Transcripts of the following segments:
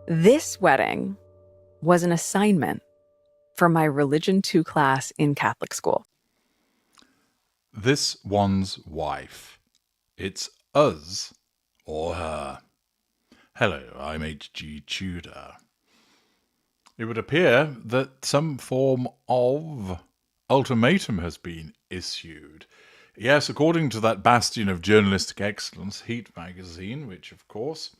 This wedding was an assignment for my Religion 2 class in Catholic school. This one's wife. It's us or her. Hello, I'm H.G. Tudor. It would appear that some form of ultimatum has been issued. Yes, according to that bastion of journalistic excellence, Heat magazine, which, of course,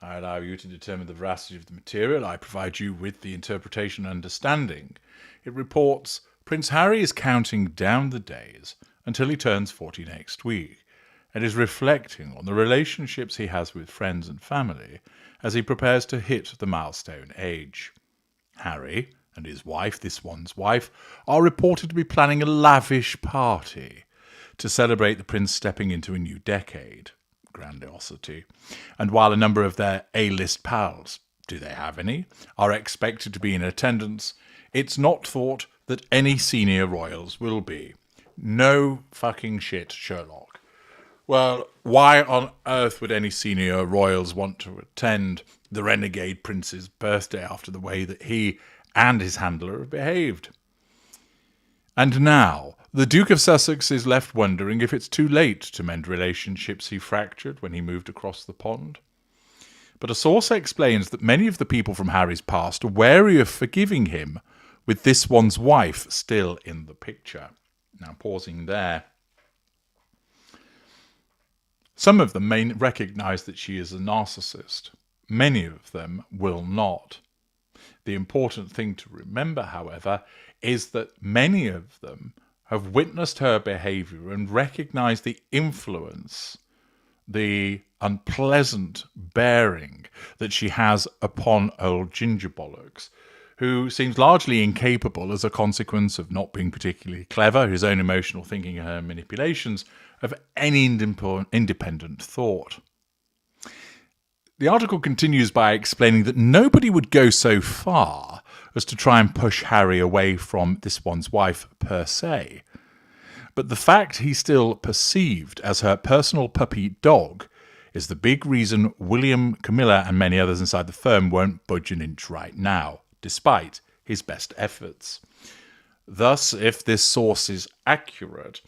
I allow you to determine the veracity of the material. I provide you with the interpretation and understanding. It reports Prince Harry is counting down the days until he turns 40 next week, and is reflecting on the relationships he has with friends and family as he prepares to hit the milestone age. Harry and his wife, this one's wife, are reported to be planning a lavish party to celebrate the prince stepping into a new decade. Grandiosity. And while a number of their A-list pals, do they have any, are expected to be in attendance, it's not thought that any senior royals will be. No fucking shit, Sherlock. Well, why on earth would any senior royals want to attend the renegade prince's birthday after the way that he and his handler have behaved? And now, the Duke of Sussex is left wondering if it's too late to mend relationships he fractured when he moved across the pond. But a source explains that many of the people from Harry's past are wary of forgiving him, with this one's wife still in the picture. Now, pausing there. Some of them may recognise that she is a narcissist. Many of them will not. The important thing to remember, however, is that many of them have witnessed her behaviour and recognise the influence, the unpleasant bearing that she has upon old Ginger Bollocks, who seems largely incapable as a consequence of not being particularly clever, his own emotional thinking and her manipulations, of any independent thought. The article continues by explaining that nobody would go so far as to try and push Harry away from this one's wife per se. But the fact he's still perceived as her personal puppy dog is the big reason William, Camilla and many others inside the firm won't budge an inch right now, despite his best efforts. Thus, if this source is accurate,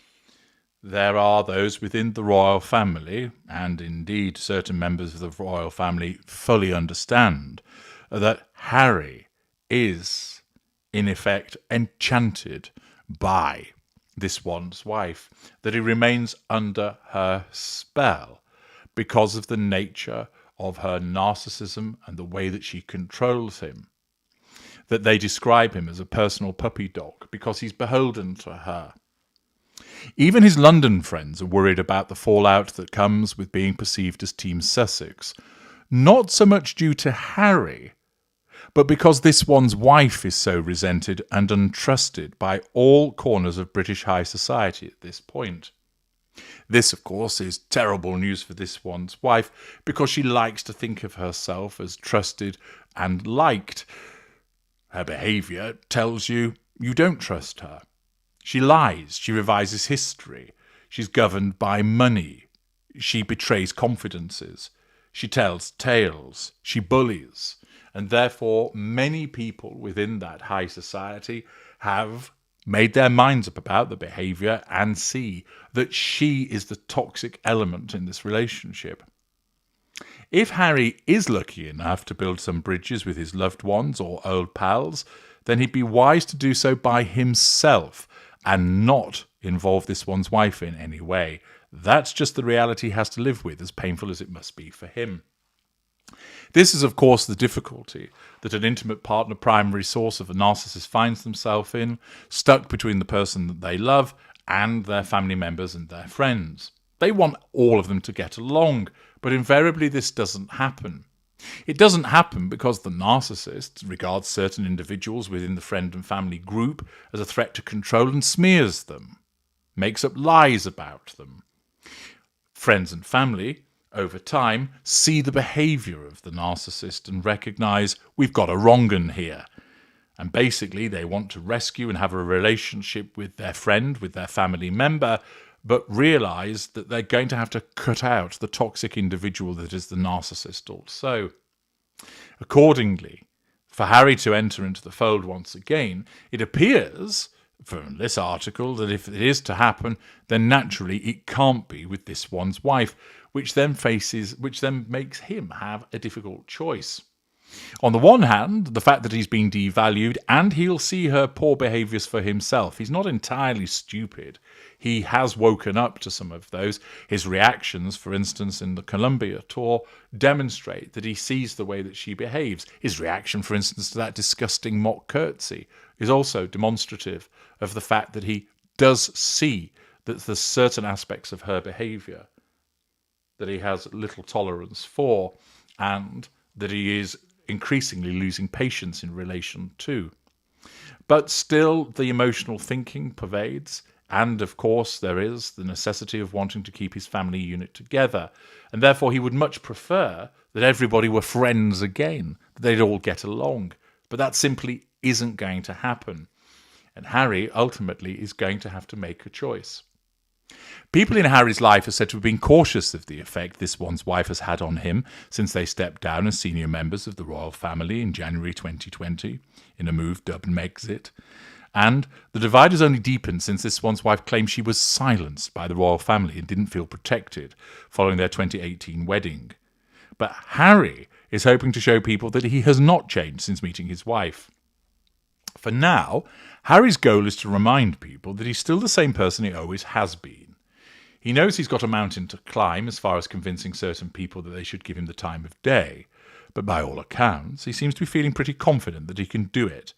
there are those within the royal family, and indeed certain members of the royal family fully understand, that Harry is, in effect, enchanted by this one's wife, that he remains under her spell because of the nature of her narcissism and the way that she controls him, that they describe him as a personal puppy dog because he's beholden to her. Even his London friends are worried about the fallout that comes with being perceived as Team Sussex, not so much due to Harry, but because this one's wife is so resented and untrusted by all corners of British high society at this point. This, of course, is terrible news for this one's wife, because she likes to think of herself as trusted and liked. Her behaviour tells you you don't trust her. She lies, she revises history, she's governed by money, she betrays confidences, she tells tales, she bullies, and therefore many people within that high society have made their minds up about the behaviour and see that she is the toxic element in this relationship. If Harry is lucky enough to build some bridges with his loved ones or old pals, then he'd be wise to do so by himself and not involve this one's wife in any way. That's just the reality he has to live with, as painful as it must be for him. This is, of course, the difficulty that an intimate partner primary source of a narcissist finds themselves in, stuck between the person that they love and their family members and their friends. They want all of them to get along, but invariably this doesn't happen. It doesn't happen because the narcissist regards certain individuals within the friend and family group as a threat to control and smears them, makes up lies about them. Friends and family, over time, see the behaviour of the narcissist and recognise we've got a wrong 'un here. And basically they want to rescue and have a relationship with their friend, with their family member, but realise that they're going to have to cut out the toxic individual that is the narcissist also. Accordingly, for Harry to enter into the fold once again, it appears from this article that if it is to happen, then naturally it can't be with this one's wife, which then makes him have a difficult choice. On the one hand, the fact that he's been devalued and he'll see her poor behaviours for himself. He's not entirely stupid. He has woken up to some of those. His reactions, for instance, in the Columbia tour, demonstrate that he sees the way that she behaves. His reaction, for instance, to that disgusting mock curtsy is also demonstrative of the fact that he does see that there's certain aspects of her behaviour that he has little tolerance for, and that he is increasingly losing patience in relation to. But still, the emotional thinking pervades, and of course there is the necessity of wanting to keep his family unit together, and therefore he would much prefer that everybody were friends again, that they'd all get along. But that simply isn't going to happen, and Harry ultimately is going to have to make a choice. People in Harry's life are said to have been cautious of the effect this one's wife has had on him since they stepped down as senior members of the royal family in January 2020 in a move dubbed Megxit. And the divide has only deepened since this one's wife claimed she was silenced by the royal family and didn't feel protected following their 2018 wedding. But Harry is hoping to show people that he has not changed since meeting his wife. For now, Harry's goal is to remind people that he's still the same person he always has been. He knows he's got a mountain to climb as far as convincing certain people that they should give him the time of day, but by all accounts, he seems to be feeling pretty confident that he can do it.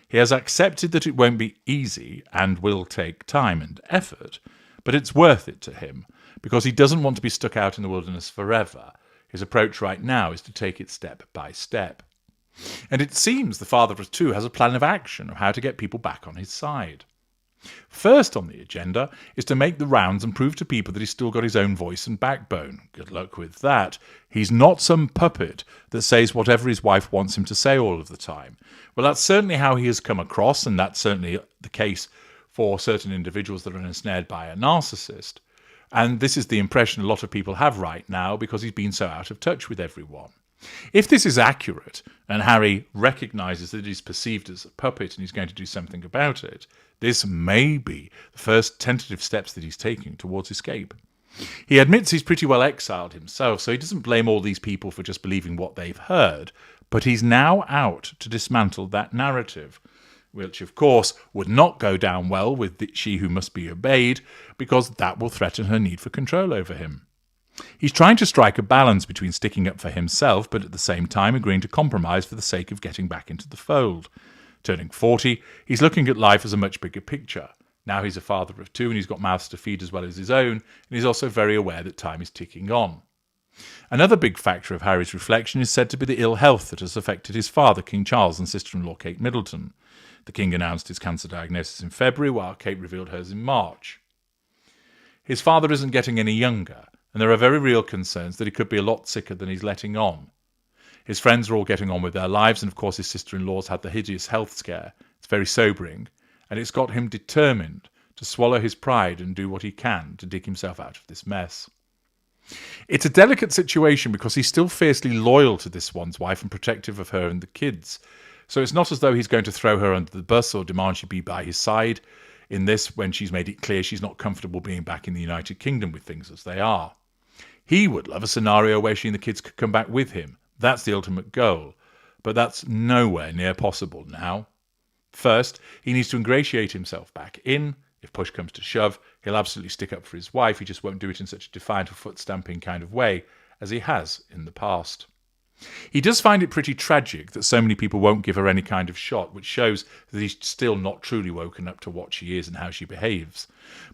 He has accepted that it won't be easy and will take time and effort, but it's worth it to him, because he doesn't want to be stuck out in the wilderness forever. His approach right now is to take it step by step. And it seems the father of two has a plan of action of how to get people back on his side. First on the agenda is to make the rounds and prove to people that he's still got his own voice and backbone. Good luck with that. He's not some puppet that says whatever his wife wants him to say all of the time. Well, that's certainly how he has come across, and that's certainly the case for certain individuals that are ensnared by a narcissist. And this is the impression a lot of people have right now because he's been so out of touch with everyone. If this is accurate, and Harry recognises that he's perceived as a puppet and he's going to do something about it, this may be the first tentative steps that he's taking towards escape. He admits he's pretty well exiled himself, so he doesn't blame all these people for just believing what they've heard, but he's now out to dismantle that narrative, which of course would not go down well with she who must be obeyed, because that will threaten her need for control over him. He's trying to strike a balance between sticking up for himself, but at the same time agreeing to compromise for the sake of getting back into the fold. Turning 40, he's looking at life as a much bigger picture. Now he's a father of two and he's got mouths to feed as well as his own, and he's also very aware that time is ticking on. Another big factor of Harry's reflection is said to be the ill health that has affected his father, King Charles, and sister-in-law Kate Middleton. The King announced his cancer diagnosis in February, while Kate revealed hers in March. His father isn't getting any younger, and there are very real concerns that he could be a lot sicker than he's letting on. His friends are all getting on with their lives, and of course his sister-in-law's had the hideous health scare. It's very sobering, and it's got him determined to swallow his pride and do what he can to dig himself out of this mess. It's a delicate situation because he's still fiercely loyal to this one's wife and protective of her and the kids. So it's not as though he's going to throw her under the bus or demand she be by his side in this when she's made it clear she's not comfortable being back in the United Kingdom with things as they are. He would love a scenario where she and the kids could come back with him. That's the ultimate goal, but that's nowhere near possible now. First, he needs to ingratiate himself back in. If push comes to shove, he'll absolutely stick up for his wife. He just won't do it in such a defiant or foot-stamping kind of way as he has in the past. He does find it pretty tragic that so many people won't give her any kind of shot, which shows that he's still not truly woken up to what she is and how she behaves.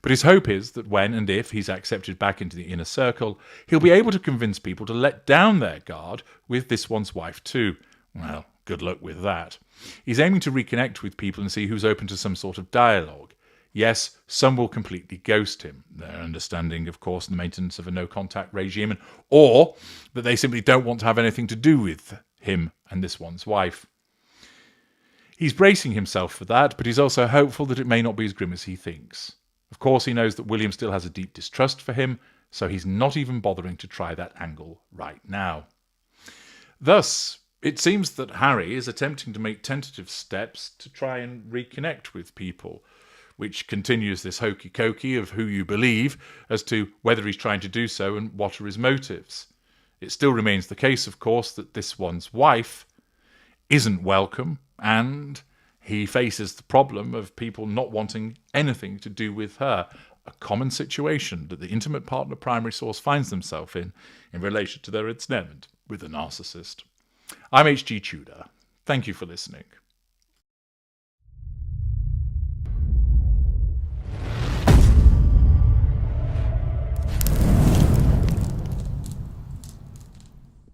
But his hope is that when and if he's accepted back into the inner circle, he'll be able to convince people to let down their guard with this one's wife too. Well, good luck with that. He's aiming to reconnect with people and see who's open to some sort of dialogue. Yes, some will completely ghost him, their understanding, of course, the maintenance of a no-contact regime, or that they simply don't want to have anything to do with him and this one's wife. He's bracing himself for that, but he's also hopeful that it may not be as grim as he thinks. Of course, he knows that William still has a deep distrust for him, so he's not even bothering to try that angle right now. Thus, It seems that Harry is attempting to make tentative steps to try and reconnect with people, which continues this hokey-cokey of who you believe as to whether he's trying to do so and what are his motives. It still remains the case, of course, that this one's wife isn't welcome, and he faces the problem of people not wanting anything to do with her, a common situation that the intimate partner primary source finds themselves in relation to their ensnarement with a narcissist. I'm H.G. Tudor. Thank you for listening.